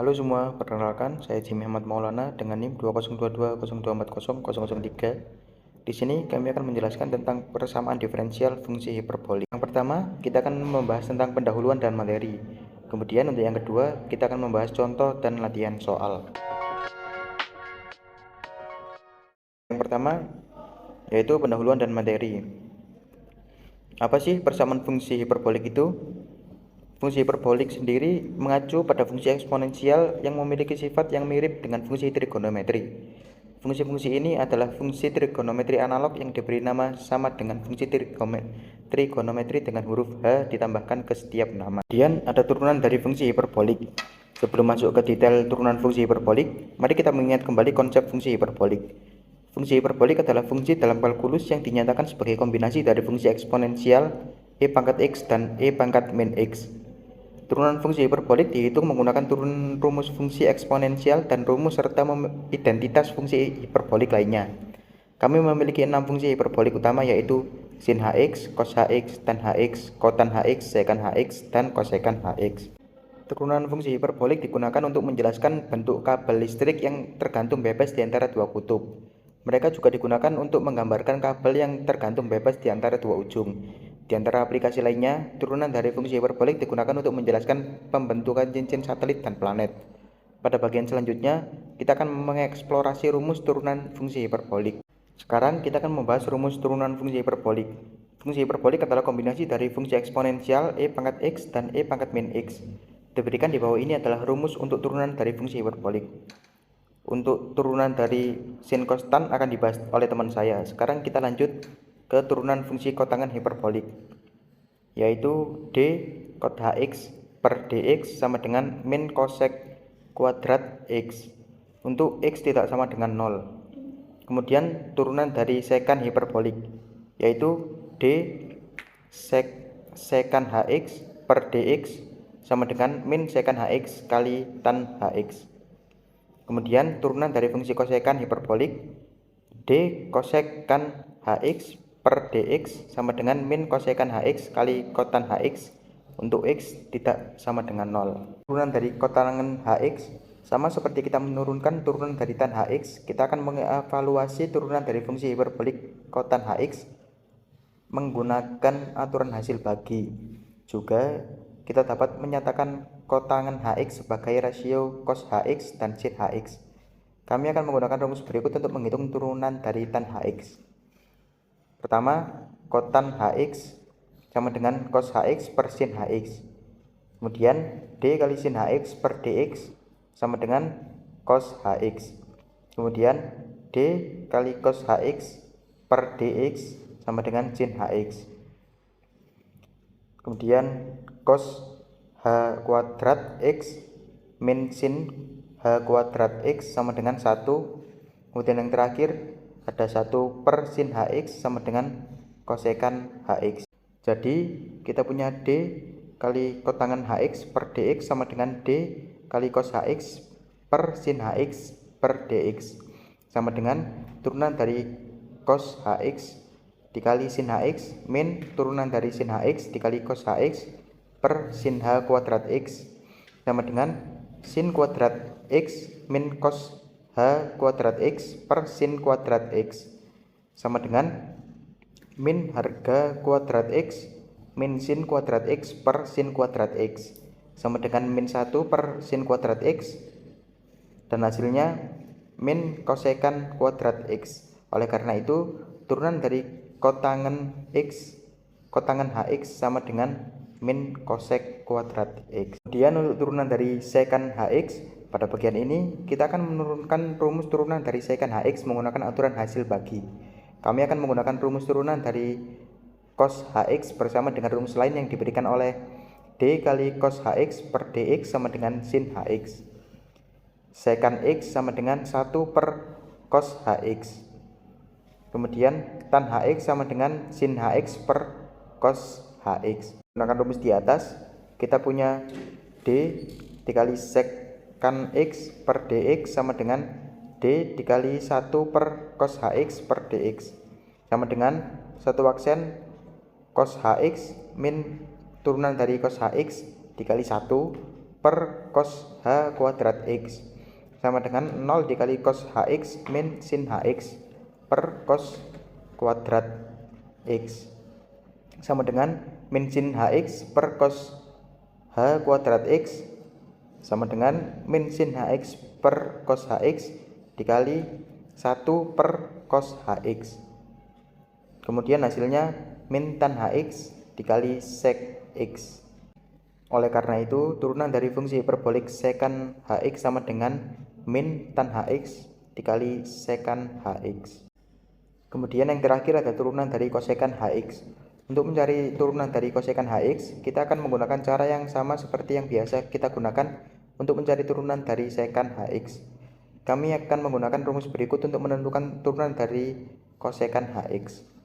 Halo semua, perkenalkan saya Jimmy Ahmad Maulana dengan NIM 202202400003. Di sini kami akan menjelaskan tentang persamaan diferensial fungsi hiperbolik. Yang pertama, kita akan membahas tentang pendahuluan dan materi. Kemudian untuk yang kedua, kita akan membahas contoh dan latihan soal. Yang pertama, yaitu pendahuluan dan materi. Apa sih persamaan fungsi hiperbolik itu? Fungsi hiperbolik sendiri mengacu pada fungsi eksponensial yang memiliki sifat yang mirip dengan fungsi trigonometri. Fungsi-fungsi ini adalah fungsi trigonometri analog yang diberi nama sama dengan fungsi trigonometri dengan huruf H ditambahkan ke setiap nama. Kemudian ada turunan dari fungsi hiperbolik. Sebelum masuk ke detail turunan fungsi hiperbolik, mari kita mengingat kembali konsep fungsi hiperbolik. Fungsi hiperbolik adalah fungsi dalam kalkulus yang dinyatakan sebagai kombinasi dari fungsi eksponensial e pangkat x dan e pangkat min x. Turunan fungsi hiperbolik dihitung menggunakan rumus fungsi eksponensial dan rumus serta identitas fungsi hiperbolik lainnya. Kami memiliki 6 fungsi hiperbolik utama, yaitu sin hx, cos hx, tan hx, kotan hx, sekan hx, dan kosekan hx. Turunan fungsi hiperbolik digunakan untuk menjelaskan bentuk kabel listrik yang tergantung bebas di antara dua kutub. Mereka juga digunakan untuk menggambarkan kabel yang tergantung bebas di antara dua ujung. Di antara aplikasi lainnya, turunan dari fungsi hiperbolik digunakan untuk menjelaskan pembentukan cincin satelit dan planet. Pada bagian selanjutnya, kita akan mengeksplorasi rumus turunan fungsi hiperbolik. Sekarang kita akan membahas rumus turunan fungsi hiperbolik. Fungsi hiperbolik adalah kombinasi dari fungsi eksponensial e pangkat x dan e pangkat min x. Diberikan di bawah ini adalah rumus untuk turunan dari fungsi hiperbolik. Untuk turunan dari sin cos tan akan dibahas oleh teman saya. Sekarang kita lanjut ke turunan fungsi kotangan hiperbolik, yaitu d cot hx per dx sama dengan min cosec kuadrat x untuk x tidak sama dengan 0. Kemudian turunan dari sekan hiperbolik, yaitu d sekan hx per dx sama dengan min sekan hx kali tan hx. Kemudian turunan dari fungsi kosekan hiperbolik, d kosekan hx per dx sama dengan min kosekan hx kali kotan hx untuk x tidak sama dengan 0. Turunan dari kotangan hx sama seperti kita menurunkan turunan dari tan hx, kita akan mengevaluasi turunan dari fungsi hiperbolik kotan hx menggunakan aturan hasil bagi. Juga kita dapat menyatakan kotangan hx sebagai rasio cos hx dan sin hx. Kami akan menggunakan rumus berikut untuk menghitung turunan dari tan hx. Pertama, kotan hx sama dengan cos hx per sin hx. Kemudian d kali sin hx per dx sama dengan cos hx. Kemudian d kali cos hx per dx sama dengan sin hx. Kemudian cos h kuadrat x min sin h kuadrat x sama dengan 1. Kemudian yang terakhir ada 1 per sin hx sama dengan kosekan hx. Jadi kita punya d kali kotangan hx per dx sama dengan d kali cos hx per sin hx per dx sama dengan turunan dari cos hx dikali sin hx min turunan dari sin hx dikali cos hx per sin h kuadrat x sama dengan sin kuadrat x min cos h kuadrat x per sin kuadrat x sama dengan min harga kuadrat x min sin kuadrat x per sin kuadrat x sama dengan min 1 per sin kuadrat x, dan hasilnya min kosekan kuadrat x. Oleh karena itu, turunan dari kotangan hx sama dengan min kosek kuadrat x. Kemudian untuk turunan dari sekan hx, pada bagian ini kita akan menurunkan rumus turunan dari sekan hx menggunakan aturan hasil bagi. Kami akan menggunakan rumus turunan dari cos hx bersama dengan rumus lain yang diberikan oleh d kali cos hx per dx sama dengan sin hx. Sekan x sama dengan 1 per cos hx. Kemudian tan hx sama dengan sin hx per cos hx. Menggunakan rumus di atas, kita punya d dikali sekan x per dx sama dengan d dikali 1 per cos hx per dx sama dengan satu aksen cos hx min turunan dari cos hx dikali 1 per cos H kuadrat X sama dengan 0 dikali cos HX min sin HX per cos kuadrat X sama dengan min sin HX per cos H kuadrat X sama dengan min sin HX per cos HX dikali 1 per cos HX. Kemudian hasilnya min tan HX dikali sek X. Oleh karena itu, turunan dari fungsi hiperbolik sekan HX sama dengan min tan HX dikali sekan HX. Kemudian yang terakhir ada turunan dari kosekan HX. Untuk mencari turunan dari kosekan HX, kita akan menggunakan cara yang sama seperti yang biasa kita gunakan untuk mencari turunan dari sekan HX. Kami akan menggunakan rumus berikut untuk menentukan turunan dari kosekan HX.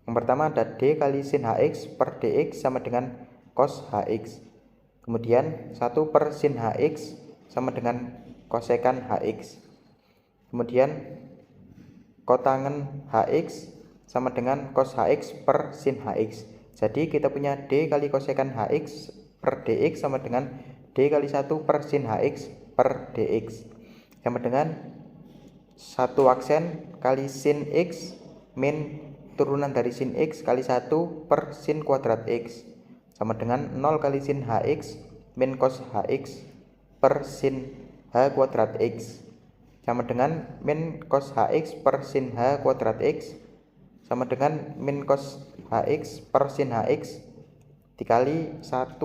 Yang pertama ada D kali sin HX per DX sama dengan cos HX. Kemudian 1 per sin HX sama dengan kosekan HX. Kemudian kotangen HX sama dengan cos HX per sin HX. Jadi kita punya D kali kosekan HX per DX sama dengan D kali 1 per sin HX per DX sama dengan 1 aksen kali sin X min turunan dari sin X kali 1 per sin kuadrat X sama dengan 0 kali sin HX min cos HX per sin H kuadrat X sama dengan min cos HX per sin H kuadrat X sama dengan min cos HX per sin HX dikali 1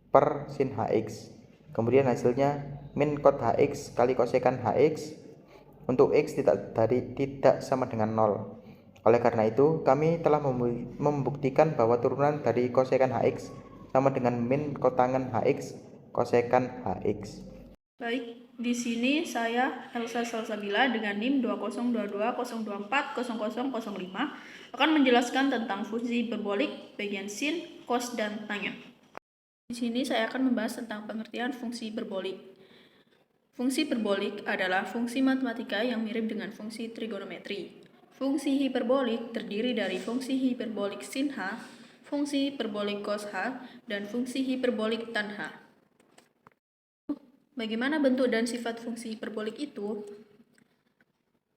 per sin HX. Kemudian hasilnya min cos HX kali kosekan HX untuk X tidak sama dengan 0. Oleh karena itu, kami telah membuktikan bahwa turunan dari kosekan HX sama dengan min kotangen HX kosekan HX. Baik, di sini saya Elsa Salsabila dengan NIM 20220240005 akan menjelaskan tentang fungsi hiperbolik, bagian sin, cos, dan tangen. Di sini saya akan membahas tentang pengertian fungsi hiperbolik. Fungsi hiperbolik adalah fungsi matematika yang mirip dengan fungsi trigonometri. Fungsi hiperbolik terdiri dari fungsi hiperbolik sin H, fungsi hiperbolik cos H, dan fungsi hiperbolik tan H. Bagaimana bentuk dan sifat fungsi hiperbolik itu?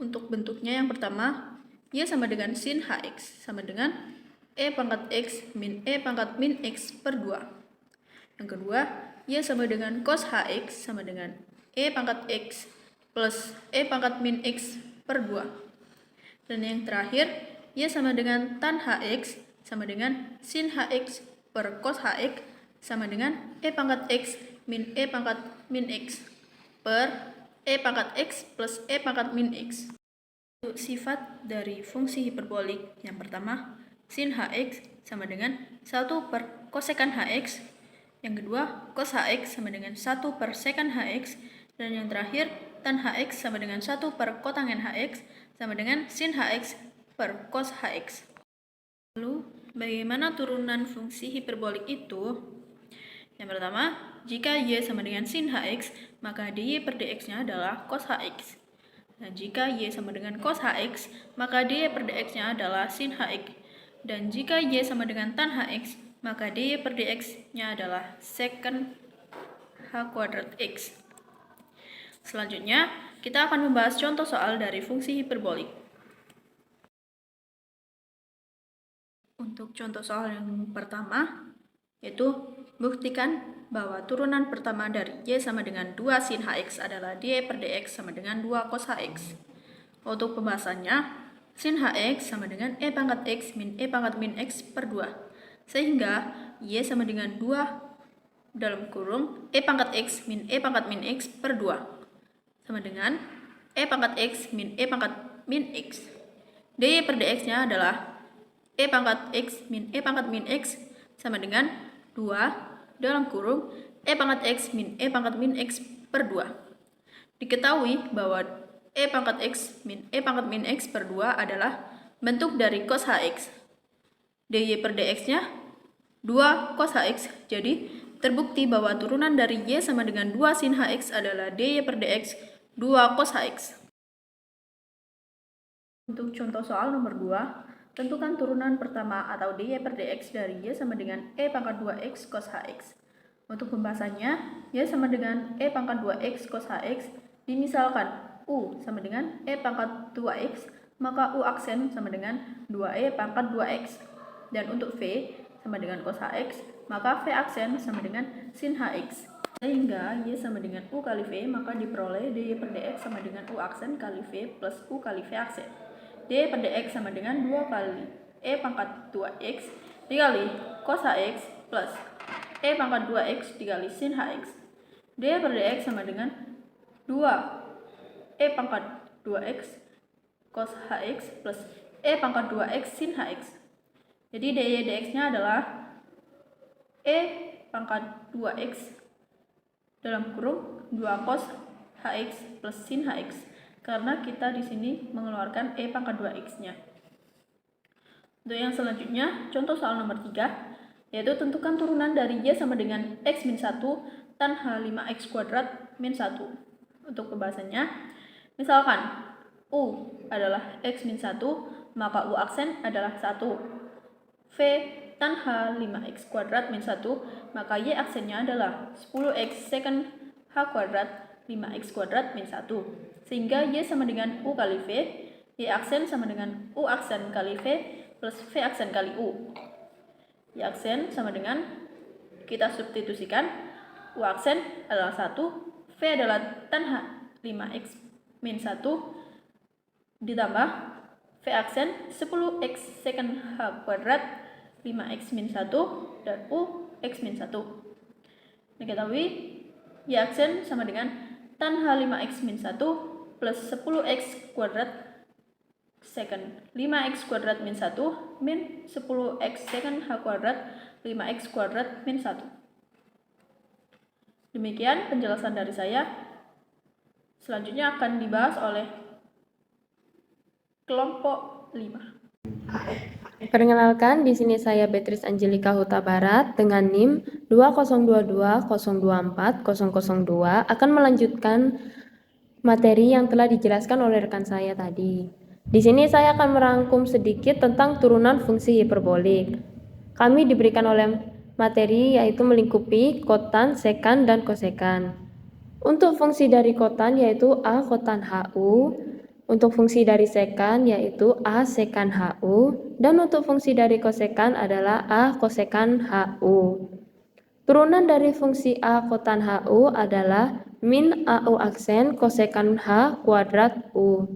Untuk bentuknya yang pertama, Y sama dengan sin HX sama dengan E pangkat X min E pangkat min X per 2. Yang kedua, Y sama dengan cos HX sama dengan E pangkat X plus E pangkat min X per 2. Dan yang terakhir, Y sama dengan tan HX sama dengan sin HX per cos HX sama dengan E pangkat X min E pangkat min X per E pangkat X plus E pangkat min X. Untuk sifat dari fungsi hiperbolik, yang pertama, sin HX sama dengan 1 per kosekan HX. Yang kedua, cos HX sama dengan 1 per sekan HX. Dan yang terakhir, tan HX sama dengan 1 per kotangen HX sama dengan sin HX per cos HX. Lalu, bagaimana turunan fungsi hiperbolik itu? Yang pertama, jika Y sama dengan sin HX, maka dy per dx-nya adalah cos HX. Dan jika Y sama dengan cos HX, maka dy per dx-nya adalah sin HX. Dan jika Y sama dengan tan HX, maka dy per dx-nya adalah secant H kuadrat X. Selanjutnya, kita akan membahas contoh soal dari fungsi hiperbolik. Untuk contoh soal yang pertama, yaitu buktikan bahwa turunan pertama dari Y sama dengan 2 sin HX adalah dy per dx sama dengan 2 cos HX. Untuk pembahasannya, sin HX sama dengan E pangkat X min E pangkat min X per 2. Sehingga Y sama dengan 2 dalam kurung E pangkat X min E pangkat min X per 2 sama dengan E pangkat X min E pangkat min X. dy per dx-nya adalah E pangkat X min E pangkat min X sama dengan 2 dalam kurung E pangkat X min E pangkat min X per 2. Diketahui bahwa E pangkat X min E pangkat min X per 2 adalah bentuk dari cos HX. dy per dx-nya 2 cos HX. Jadi, terbukti bahwa turunan dari Y sama dengan 2 sin HX adalah dy per dx 2 cos HX. Untuk contoh soal nomor 2, tentukan turunan pertama atau dy per dx dari Y sama dengan E pangkat 2x cos HX. Untuk pembahasannya, Y sama dengan E pangkat 2X cos HX. Dimisalkan U sama dengan E pangkat 2X, maka U aksen sama dengan 2E pangkat 2X. Dan untuk V sama dengan cos HX, maka V aksen sama dengan sin HX. Sehingga Y sama dengan U kali V, maka diperoleh dy per dx sama dengan U aksen kali V plus U kali V aksen. dy per dx sama dengan 2 kali E pangkat 2X dikali cos HX plus E pangkat 2X dikali sin HX. dy per dx sama dengan 2 E pangkat 2X cos HX plus E pangkat 2X sin HX. Jadi dy dx nya adalah E pangkat 2X dalam kurung 2 cos HX plus sin HX, karena kita di sini mengeluarkan E pangkat 2X nya. Untuk yang selanjutnya, contoh soal nomor 3, yaitu tentukan turunan dari Y sama dengan X min 1 tan H5X kuadrat min 1. Untuk pembahasannya, misalkan U adalah X min 1, maka U aksen adalah 1. V tan H5X kuadrat min 1, maka Y aksennya adalah 10X secant H kuadrat 5X kuadrat min 1. Sehingga Y sama dengan U kali V, Y aksen sama dengan U aksen kali V plus V aksen kali U. Y aksen sama dengan, kita substitusikan, U aksen adalah 1, V adalah tan H5X min 1, ditambah V aksen 10X secant H kuadrat 5X min 1 dan U X min 1. Diketahui Y aksen sama dengan tan H5X min 1 plus 10X kuadrat secant 5X kuadrat min 1 min 10X secant H kuadrat 5X kuadrat min 1. Demikian penjelasan dari saya. Selanjutnya akan dibahas oleh kelompok 5. Perkenalkan, di sini saya Beatrice Angelika Huta Barat dengan NIM 20220240002 akan melanjutkan materi yang telah dijelaskan oleh rekan saya tadi. Di sini saya akan merangkum sedikit tentang turunan fungsi hiperbolik. Kami diberikan oleh materi yaitu melingkupi kotan, sekan, dan kosekan. Untuk fungsi dari kotan yaitu A kotan HU, untuk fungsi dari sekan yaitu A sekan HU, dan untuk fungsi dari kosekan adalah A kosekan HU. Turunan dari fungsi A kotan HU adalah min AU aksen kosekan H kuadrat U.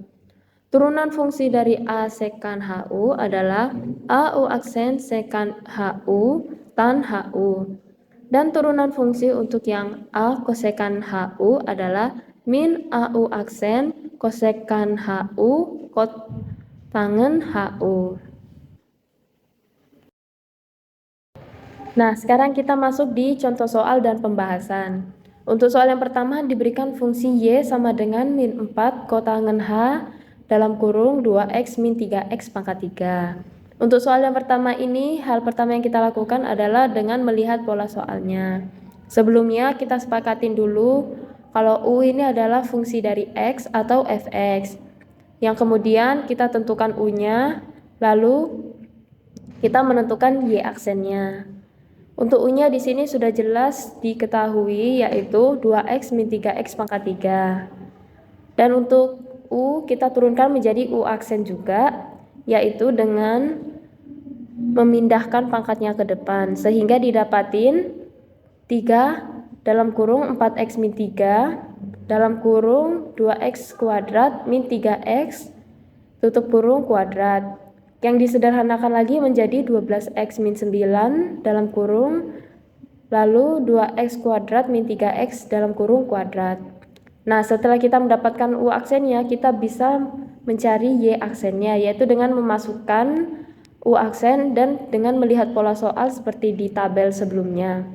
Turunan fungsi dari A sekan HU adalah AU aksen sekan HU tan HU. Dan turunan fungsi untuk yang A kosekan HU adalah min AU aksen kosekan HU kotangen HU. Nah, sekarang kita masuk di contoh soal dan pembahasan. Untuk soal yang pertama diberikan fungsi Y sama dengan min 4 kotangen H dalam kurung 2X min 3X pangkat 3. Untuk soal yang pertama ini, hal pertama yang kita lakukan adalah dengan melihat pola soalnya. Sebelumnya kita sepakatin dulu kalau U ini adalah fungsi dari X atau Fx. Yang kemudian kita tentukan U-nya, lalu kita menentukan Y aksennya. Untuk U-nya di sini sudah jelas diketahui yaitu 2X min 3X pangkat 3. Dan untuk U kita turunkan menjadi U aksen juga, yaitu dengan memindahkan pangkatnya ke depan sehingga didapatin 3 dalam kurung 4X min 3 dalam kurung 2X kuadrat min 3X tutup kurung kuadrat, yang disederhanakan lagi menjadi 12X min 9 dalam kurung lalu 2X kuadrat min 3X dalam kurung kuadrat. Nah, setelah kita mendapatkan U aksennya, kita bisa mencari Y aksennya, yaitu dengan memasukkan U aksen dan dengan melihat pola soal seperti di tabel sebelumnya,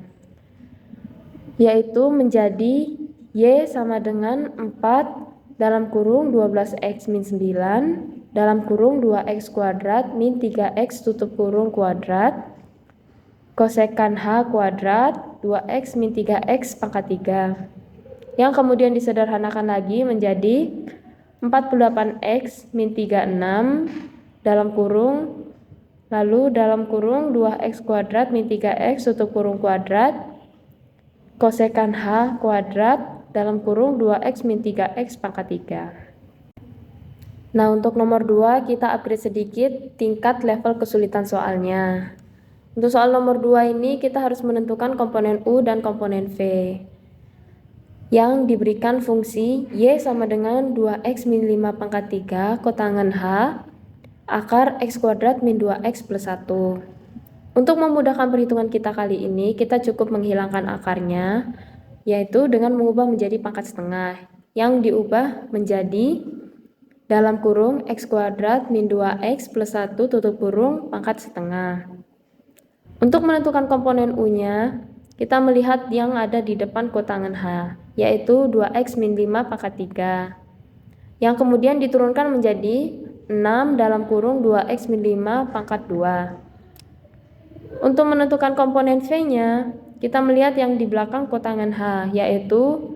yaitu menjadi Y sama dengan 4 dalam kurung 12X min 9 dalam kurung 2X kuadrat min 3X tutup kurung kuadrat kosekan H kuadrat 2X min 3X pangkat 3. Yang kemudian disederhanakan lagi menjadi 48X min 36 dalam kurung lalu dalam kurung 2X kuadrat min 3X tutup kurung kuadrat kosekan H kuadrat dalam kurung 2x min 3x pangkat 3. Nah, untuk nomor 2 kita upgrade sedikit tingkat level kesulitan soalnya. Untuk soal nomor 2 ini kita harus menentukan komponen U dan komponen V yang diberikan fungsi Y sama dengan 2x min 5 pangkat 3 kotangan H akar x kuadrat min 2x plus 1. Untuk memudahkan perhitungan kita kali ini, kita cukup menghilangkan akarnya, yaitu dengan mengubah menjadi pangkat setengah, yang diubah menjadi dalam kurung x kuadrat min 2x plus 1 tutup kurung pangkat setengah. Untuk menentukan komponen U-nya, kita melihat yang ada di depan kotangan H, yaitu 2x min 5 pangkat 3, yang kemudian diturunkan menjadi 6 dalam kurung 2x min 5 pangkat 2. Untuk menentukan komponen V-nya, kita melihat yang di belakang kotangan H, yaitu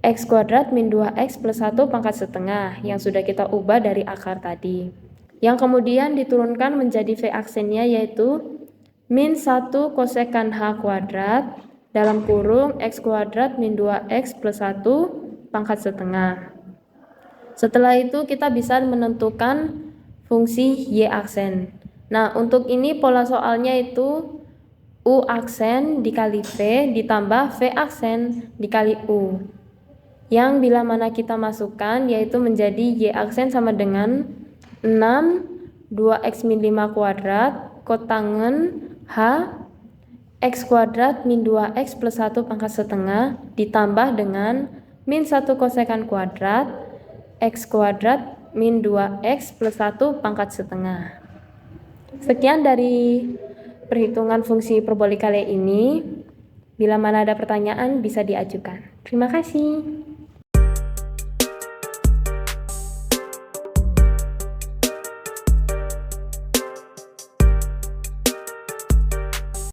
x kuadrat min 2x plus 1 pangkat setengah, yang sudah kita ubah dari akar tadi. Yang kemudian diturunkan menjadi V aksennya, yaitu min 1 kosekan H kuadrat dalam kurung x kuadrat min 2x plus 1 pangkat setengah. Setelah itu kita bisa menentukan fungsi Y aksen. Nah, untuk ini pola soalnya itu U aksen dikali V ditambah V aksen dikali U. Yang bila mana kita masukkan yaitu menjadi Y aksen sama dengan 6 2x min 5 kuadrat kotangen H x kuadrat min 2x plus 1 pangkat setengah ditambah dengan min 1 kosekan kuadrat x kuadrat min 2x plus 1 pangkat setengah. Sekian dari perhitungan fungsi hiperbolik kali ini. Bila mana ada pertanyaan bisa diajukan. Terima kasih.